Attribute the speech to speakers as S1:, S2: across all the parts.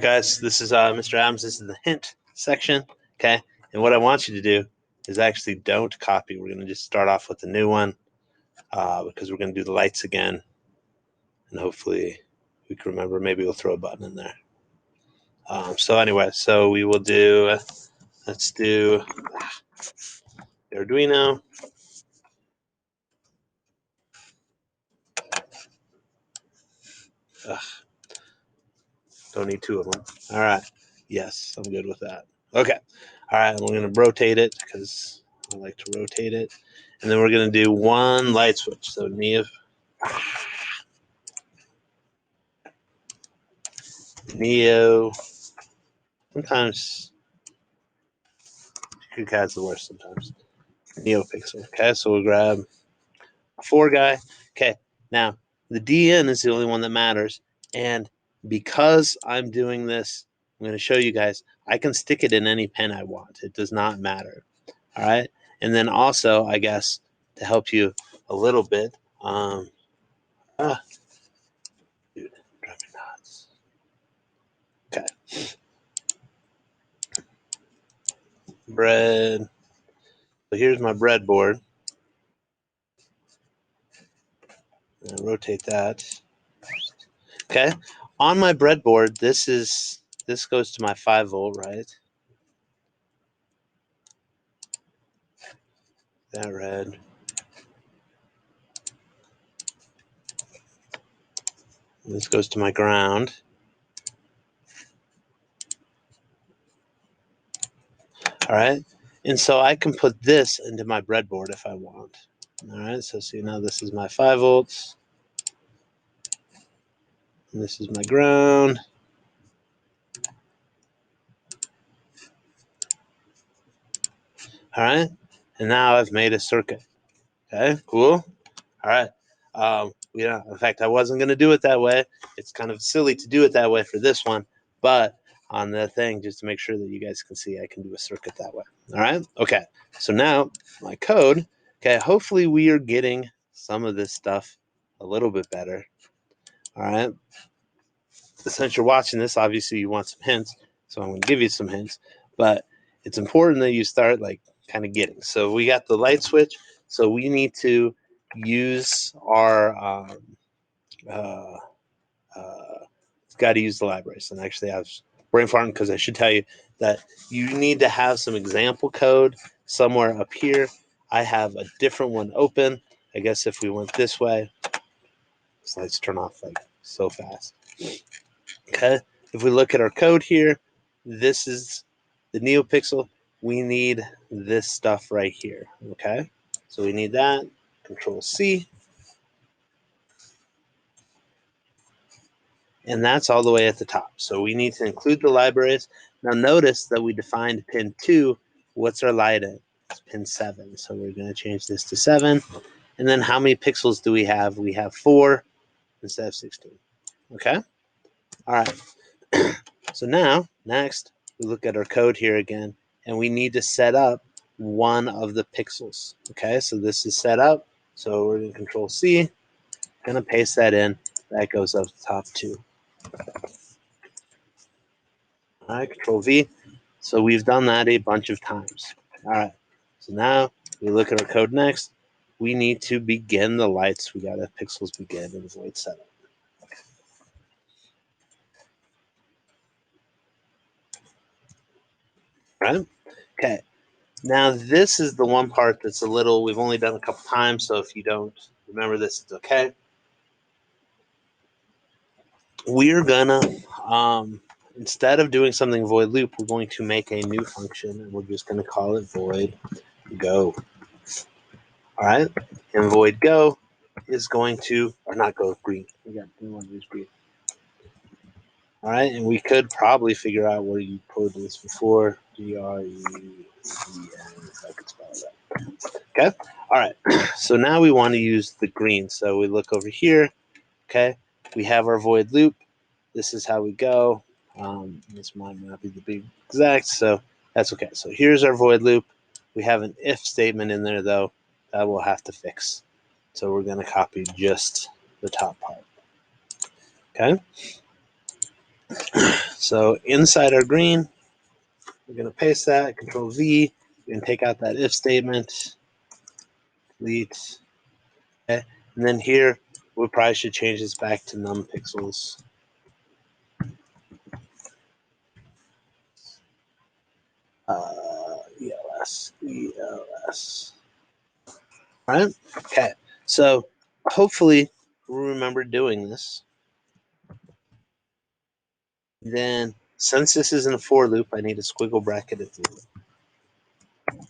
S1: Guys, this is Mr. Adams. This is the hint section, okay? And what I want you to do is actually don't copy. We're going to just start off with a new one because we're going to do the lights again. And hopefully we can remember. Maybe we'll throw a button in there. So anyway, so we will do, let's do Arduino. Ugh, don't need two of them. All right. Yes, I'm good with that. Okay. All right, we're going to rotate it because I like to rotate it. And then we're going to do one light switch. So Neo. Sometimes KiCad's the worst sometimes. NeoPixel. Okay, so we'll grab a 4 guy. Okay, now the DN is the only one that matters. And because I'm doing this, I'm going to show you guys, I can stick it in any pen I want. It does not matter. All right. And then also, I guess, to help you a little bit, dude, drive me nuts. Okay. Bread. So here's my breadboard. Rotate that. Okay. On my breadboard, this goes to my 5-volt, right? That red. And this goes to my ground. All right. And so I can put this into my breadboard if I want. All right. So see now this is my 5 volts. And this is my ground. All right. And now I've made a circuit. Okay. Cool. All right. In fact, I wasn't going to do it that way. It's kind of silly to do it that way for this one, but on the thing, just to make sure that you guys can see, I can do a circuit that way. All right. Okay. So now my code. Okay. Hopefully we are getting some of this stuff a little bit better. All right. Since you're watching this, obviously you want some hints, so I'm going to give you some hints, but it's important that you start like kind of getting. So we got the light switch. So we need to use our got to use the libraries. And actually, I was brain farting because I should tell you that you need to have some example code somewhere up here. I have a different one open. I guess if we went this way, these lights turn off like so fast. Okay, if we look at our code here, this is the NeoPixel. We need this stuff right here. Okay, so we need that. Control C. And that's all the way at the top. So we need to include the libraries. Now notice that we defined pin 2. What's our light at? It's pin 7. So we're going to change this to 7. And then how many pixels do we have? We have 4 instead of 16. Okay? All right. So now, next, we look at our code here again, and we need to set up one of the pixels. Okay, so this is set up. So we're going to Control C, going to paste that in. That goes up to top 2. All right, Control V. So we've done that a bunch of times. All right, so now we look at our code next. We need to begin the lights. We got to pixels begin and void setup. Right? Okay. Now this is the one part that's a little, we've only done a couple times, so if you don't remember this, it's okay. We're gonna, instead of doing something void loop, we're going to make a new function, and we're just going to call it void go. All right, and void go is going to, or not go green. We want to use green. All right, and we could probably figure out where you coded this before. GREEN, if I could spell that. Okay. All right. So now we want to use the green. So we look over here. Okay. We have our void loop. This is how we go. This might not be the big exact, so that's okay. So here's our void loop. We have an if statement in there though that we'll have to fix. So we're going to copy just the top part. Okay. So inside our green, we're going to paste that, Control V, and take out that if statement, delete. Okay. And then here, we probably should change this back to num pixels. ELS. All right. Okay. So hopefully we remember doing this. Then, since this isn't a for loop, I need a squiggle bracket at the end.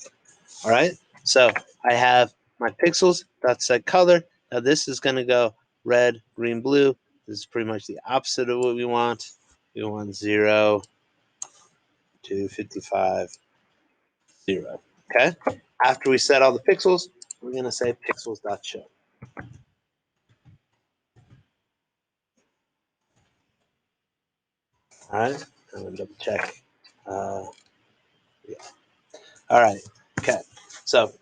S1: All right. So I have my pixels dot set color. Now this is going to go red, green, blue. This is pretty much the opposite of what we want. We want 0 to 55, 0. Okay. After we set all the pixels, we're going to say pixels dot show. All right. I'm going to double check. Yeah. All right. Okay. So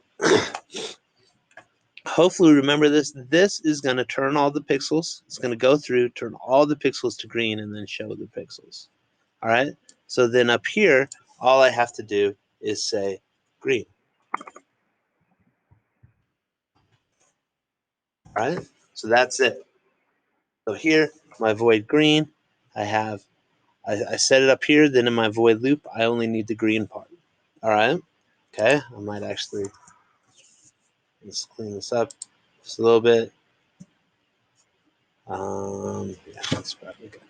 S1: hopefully remember this. This is going to turn all the pixels. It's going to go through, turn all the pixels to green, and then show the pixels. All right. So then up here, all I have to do is say green. All right. So that's it. So here, my void green, I set it up here. Then in my void loop, I only need the green part. All right. Okay. I might actually let's clean this up just a little bit. Yeah, that's probably good.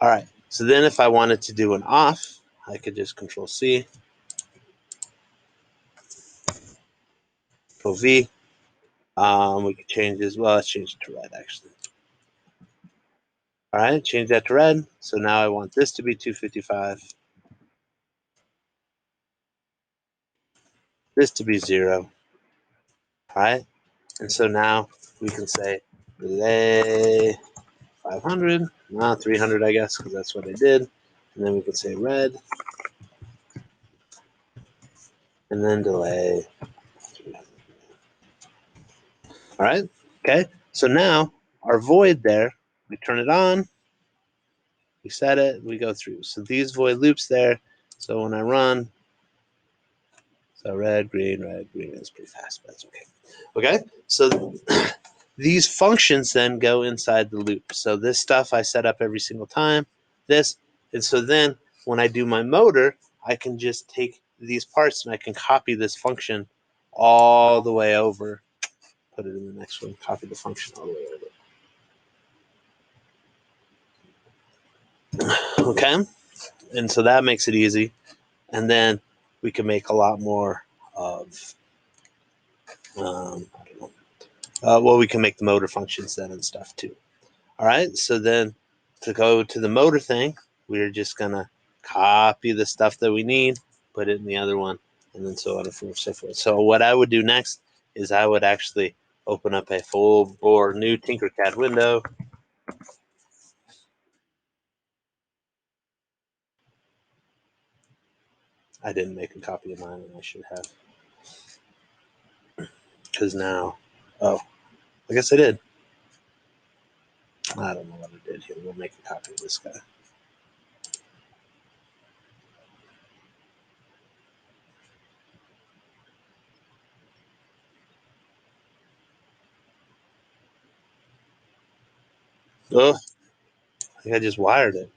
S1: All right. So then if I wanted to do an off, I could just Control C, Control V. We could change this. Well, let's change it to red actually. All right, change that to red. So now I want this to be 255. This to be 0. All right. And so now we can say delay 500, not 300, I guess, because that's what I did. And then we can say red, and then delay 300. All right. Okay. So now our void there, we turn it on, we set it, we go through. So these void loops there. So when I run, so red, green, is pretty fast, but that's okay. Okay. So these functions then go inside the loop. So this stuff I set up every single time. This, and so then when I do my motor, I can just take these parts and I can copy this function all the way over. Put it in the next one. Copy the function all the way over. Okay, and so that makes it easy. And then we can make a lot more of. I don't know. Well, we can make the motor functions then and stuff too. All right, so then to go to the motor thing, we're just gonna copy the stuff that we need, put it in the other one, and then so on and so forth. So what I would do next is I would actually open up a full bore new Tinkercad window. I didn't make a copy of mine, and I should have, because now, oh, I guess I did. I don't know what I did here. We'll make a copy of this guy. Oh, I think I just wired it.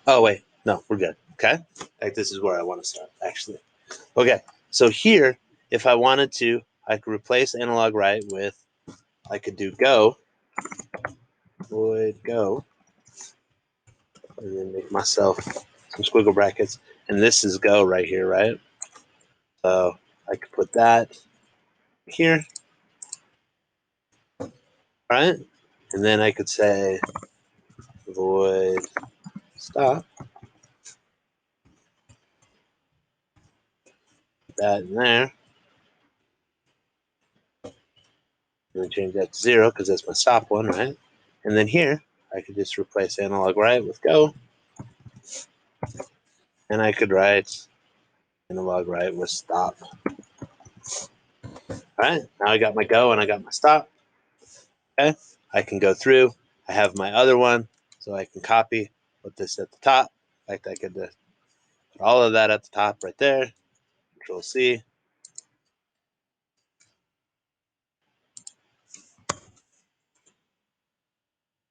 S1: Oh, wait. No, we're good. Okay. Like, this is where I want to start, actually. Okay. So here, if I wanted to, I could replace analog write with, I could do go, void go, and then make myself some squiggle brackets. And this is go right here, right? So I could put that here, right? And then I could say void stop, put that in there, and then change that to 0 because that's my stop one, right? And then here, I could just replace analog write with go, and I could write analog write with stop. All right, now I got my go and I got my stop. Okay, I can go through. I have my other one. So So I can copy, put this at the top. In fact, I could put all of that at the top right there. Control C.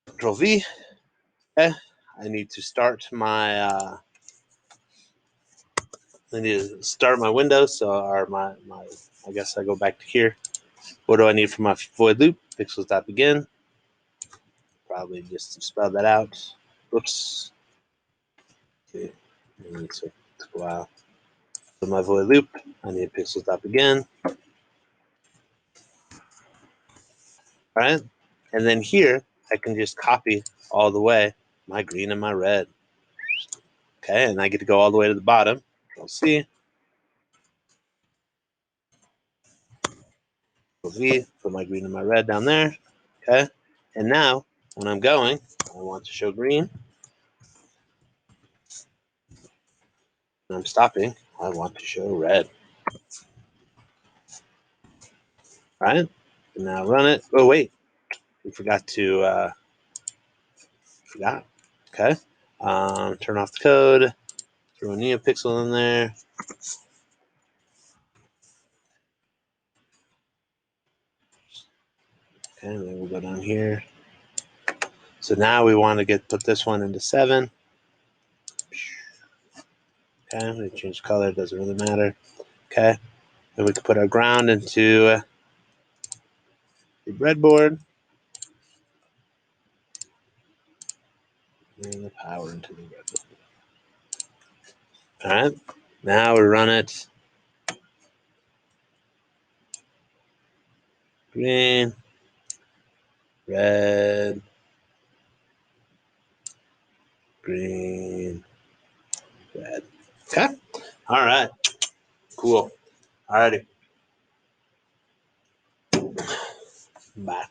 S1: Control V. Okay. I need to start my window. So I guess I go back to here. What do I need for my void loop? Pixels.begin. Probably just to spell that out. Whoops. Okay. It took a while. So my void loop, I need pixels.begin. All right. And then here, I can just copy all the way my green and my red. Okay. And I get to go all the way to the bottom. Control C. Control V. Put my green and my red down there. Okay. And now, when I'm going, I want to show green. When I'm stopping, I want to show red. All right. And now run it. Oh, wait. We forgot to, forgot. Okay. Turn off the code. Throw a NeoPixel in there. Okay, and then we'll go down here. So now we want to put this one into 7. Okay, we change color, doesn't really matter. Okay, and we can put our ground into the breadboard. And the power into the breadboard. All right, now we run it. Green, red, green, red. Okay, all right, cool. All righty, bye.